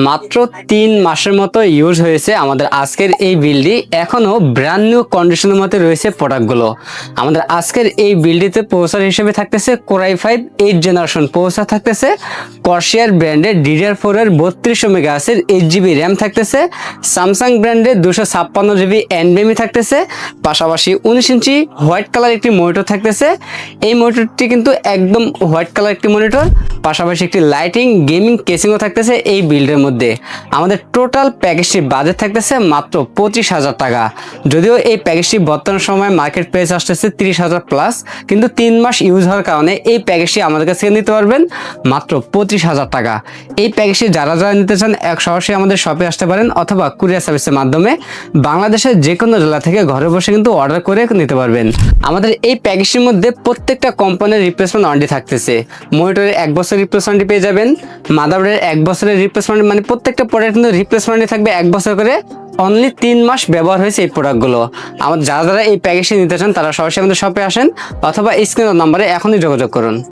মাত্র 3 মাসের মতো ইউজ হয়েছে আমাদের আজকের এই বিলটি, এখনো ব্র্যান্ড নিউ কন্ডিশনের মধ্যে রয়েছে প্রোডাক্টগুলো। আমাদের আজকের এই বিলটিতে প্রসেসর হিসেবে থাকতেছে কোরাই 5 8 জেনারেশন প্রসেসর থাকতেছে, কর্সিয়ার ব্র্যান্ডের DDR4 এর 3200 মেগাহার্টজের 8GB র্যাম থাকতেছে, স্যামসাং ব্র্যান্ডের 256GB NVMe থাকতেছে, পাশাপাশি 19 ইঞ্চি হোয়াইট কালার একটি মনিটর থাকতেছে। এই মনিটরটি কিন্তু একদম হোয়াইট কালার একটি মনিটর, পাশাপাশি একটি লাইটিং গেমিং কেসিংও থাকতেছে এই বিল্ডের মধ্যে। আমাদের টোটাল প্যাকেজটির বাজেট থাকতেছে মাত্র 25,000 টাকা। যদিও এই প্যাকেজটি বর্তমান সময় মার্কেট প্রাইস আসতেছে 30,000 প্লাস, কিন্তু 3 মাস ইউজ হওয়ার কারণে এই প্যাকেজটি আমাদের কাছে নিতে পারবেন মাত্র 25,000 টাকা। এই প্যাকেজটি যারা যারা নিতে চান সরাসরি আমাদের শপে আসতে পারেন, অথবা কুরিয়ার সার্ভিসের মাধ্যমে বাংলাদেশের যে কোনো জেলা থেকে ঘরে বসে কিন্তু অর্ডার করে নিতে পারবেন। আমাদের এই প্যাকেজটির মধ্যে প্রত্যেকটা কোম্পানির রিপ্লেসমেন্ট ওয়ারেন্টি থাকতেছে। মনিটরের 1 বছর রিপ্লেসমেন্ট পেয়ে যাবেন, মাদারবোর্ডের 1 বছরের রিপ্লেসমেন্ট, মানে প্রত্যেকটা প্রোডাক্ট কিন্তু রিপ্লেসমেন্ট থাকবে 1 বছর করে। অনলি 3 মাস ব্যবহার হয়েছে এই প্রোডাক্টগুলো। আমাদের যারা যারা এই প্যাকেজটি নিতে চান তারা সরাসরি আমাদের শপে আসেন, অথবা স্ক্রিনের নম্বরে এখনই যোগাযোগ করুন।